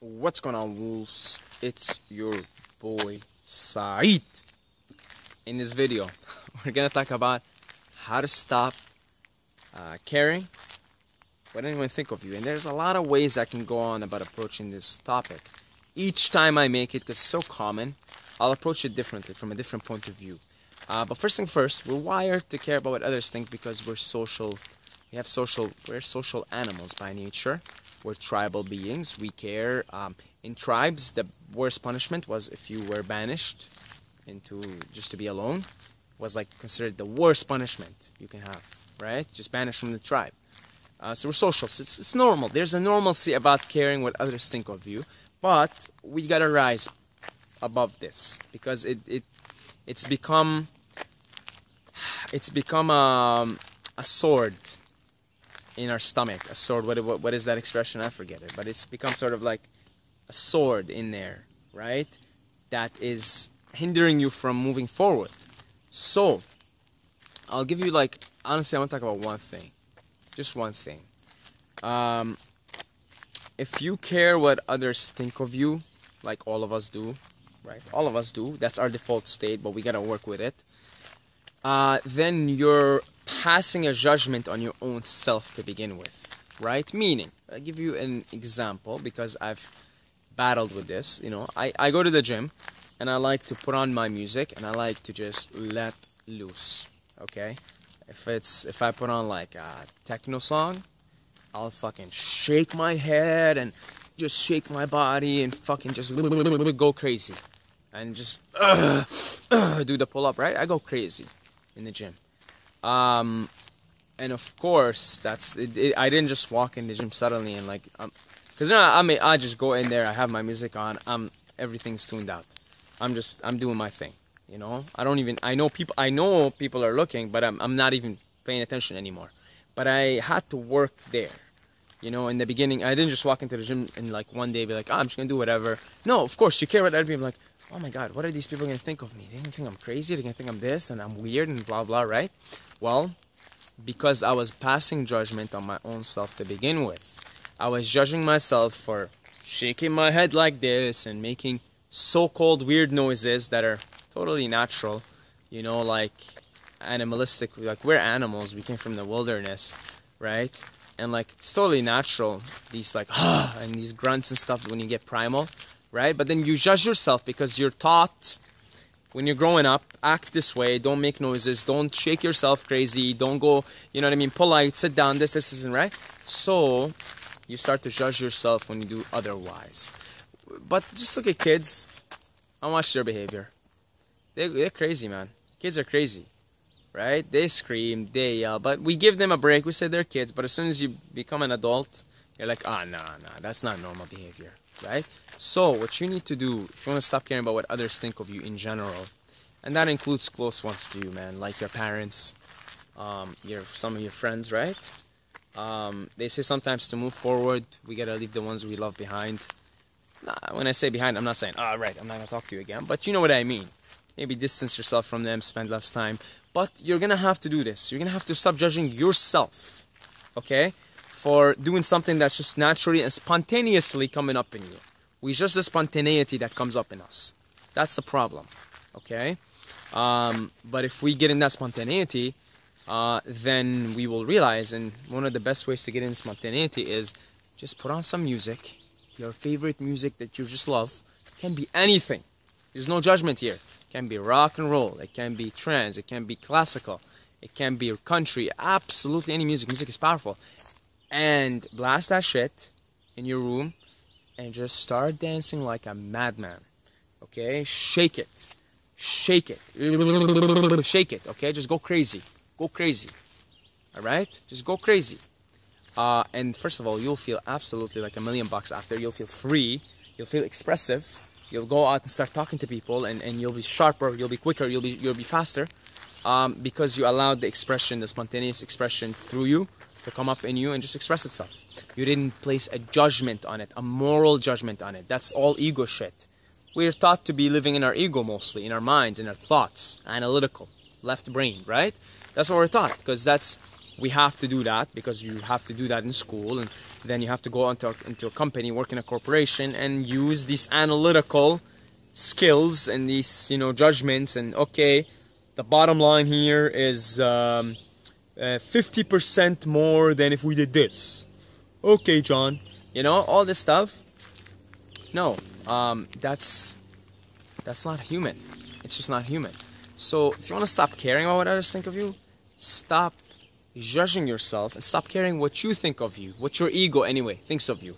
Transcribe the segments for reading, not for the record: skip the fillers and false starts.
What's going on, wolves? It's your boy Saeed. In this video we're gonna talk about how to stop caring what anyone think of you, and there's a lot of ways I can go on about approaching this topic. Each time I make it, because it's so common, I'll approach it differently from a different point of view. But first thing first, we're wired to care about what others think because we're social. We're social animals by nature. We're tribal beings. We care. In tribes, the worst punishment was if you were banished into just to be alone. Was like considered the worst punishment you can have, right? Just banished from the tribe. So we're social. So it's normal. There's a normalcy about caring what others think of you, but we gotta rise above this because it's become a sword in our stomach. A sword. What is that expression? I forget it. But it's become sort of like a sword in there, right? That is hindering you from moving forward. So I'll give you, like, honestly, I want to talk about one thing. Just one thing. If you care what others think of you, like all of us do, right? All of us do. That's our default state, but we gotta work with it. Then you're passing a judgment on your own self to begin with, right? Meaning, I'll give you an example because I've battled with this. You know, I go to the gym and I like to put on my music and I like to just let loose, okay? If I put on like a techno song, I'll fucking shake my head and just shake my body and fucking just go crazy and just do the pull-up, right? I go crazy in the gym. And of course, that's it. I didn't just walk in the gym suddenly and like, cause I just go in there. I have my music on. Everything's tuned out. I'm doing my thing. You know, I know people are looking, but I'm not even paying attention anymore. But I had to work there. You know, in the beginning, I didn't just walk into the gym and like one day be like, I'm just gonna do whatever. No, of course, you care what other people are like. Oh my God, what are these people gonna think of me? They're gonna think I'm crazy. They're gonna think I'm this and I'm weird and blah blah, right? Well, because I was passing judgment on my own self to begin with. I was judging myself for shaking my head like this and making so-called weird noises that are totally natural, you know, like animalistic. Like, we're animals. We came from the wilderness, right? And like, it's totally natural. These like and these grunts and stuff when you get primal, right? But then you judge yourself because you're taught when you're growing up, act this way, don't make noises, don't shake yourself crazy, don't go, you know what I mean, polite, sit down, this isn't right. So you start to judge yourself when you do otherwise. But just look at kids and watch their behavior. They're crazy, man. Kids are crazy, right? They scream, they yell, but we give them a break. We say they're kids, but as soon as you become an adult, you're like, nah, that's not normal behavior, right? So what you need to do, if you want to stop caring about what others think of you in general, and that includes close ones to you, man, like your parents, some of your friends, right? They say sometimes to move forward, we gotta leave the ones we love behind. When I say behind, I'm not saying, right, I'm not gonna talk to you again, but you know what I mean. Maybe distance yourself from them, spend less time. But you're gonna have to do this. You're gonna have to stop judging yourself, okay? For doing something that's just naturally and spontaneously coming up in you. We just the spontaneity that comes up in us. That's the problem, okay? But if we get in that spontaneity, then we will realize, and one of the best ways to get in spontaneity is just put on some music, your favorite music that you just love. It can be anything. There's no judgment here. It can be rock and roll. It can be trance. It can be classical. It can be country. Absolutely any music. Music is powerful. And blast that shit in your room and just start dancing like a madman. Okay? Shake it. Shake it. Shake it. Okay? Just go crazy. Go crazy. Alright? Just go crazy. And first of all, you'll feel absolutely like $1,000,000 after. You'll feel free. You'll feel expressive. You'll go out and start talking to people, and you'll be sharper, you'll be quicker, you'll be faster, because you allowed the expression, the spontaneous expression through you to come up in you and just express itself. You didn't place a judgment on it, a moral judgment on it. That's all ego shit. We're taught to be living in our ego mostly, in our minds, in our thoughts, analytical, left brain, right? That's what we're taught, because we have to do that, because you have to do that in school, and then you have to go into a company, work in a corporation, and use these analytical skills and these, you know, judgments. And okay, the bottom line here is 50% more than if we did this. Okay, John, you know, all this stuff. No, that's not human. It's just not human. So if you want to stop caring about what others think of you, stop judging yourself and stop caring what you think of you, what your ego anyway thinks of you.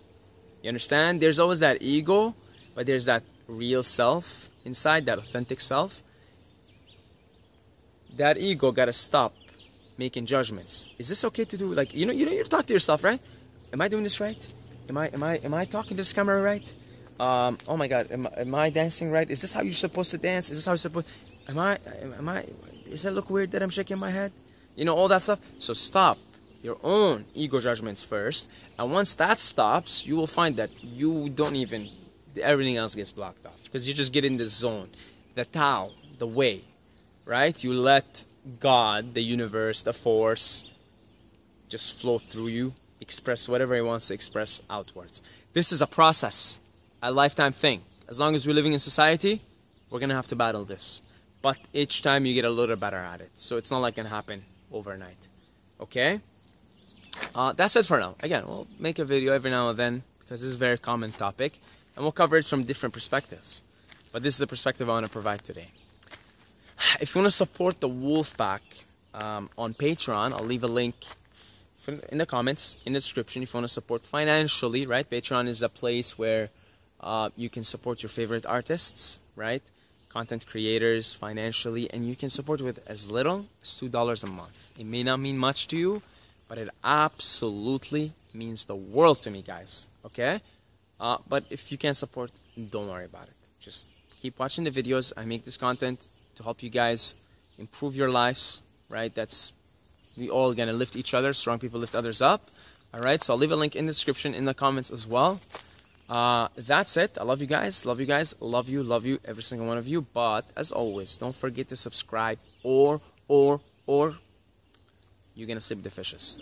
You understand? There's always that ego, but there's that real self inside, that authentic self. That ego gotta stop making judgments. Is this okay to do? Like, you talk to yourself, right? Am I doing this right? Am I talking to this camera right? Oh my God, am I dancing right? Is this how you're supposed to dance? Is this how you're supposed? Am I? Does it look weird that I'm shaking my head? You know, all that stuff. So stop your own ego judgments first, and once that stops, you will find that you don't even, everything else gets blocked off, because you just get in the zone, the Tao, the way, right? You let God, the universe, the force, just flow through you, express whatever He wants to express outwards. This is a process, a lifetime thing. As long as we're living in society, we're gonna have to battle this. But each time you get a little better at it, so it's not like it can happen overnight. Okay? That's it for now. Again, we'll make a video every now and then, because this is a very common topic, and we'll cover it from different perspectives. But this is the perspective I want to provide today. If you want to support the Wolfpack on Patreon, I'll leave a link in the comments, in the description, if you want to support financially, right? Patreon is a place where you can support your favorite artists, right? Content creators financially, and you can support with as little as $2 a month. It may not mean much to you, but it absolutely means the world to me, guys. Okay? But if you can't support, don't worry about it. Just keep watching the videos. I make this content to help you guys improve your lives, right? We all gonna lift each other. Strong people lift others up. All right? So I'll leave a link in the description, in the comments as well. That's it. I love you guys. Love you guys. Love you, every single one of you. But as always, don't forget to subscribe, or you're gonna slip the fishes.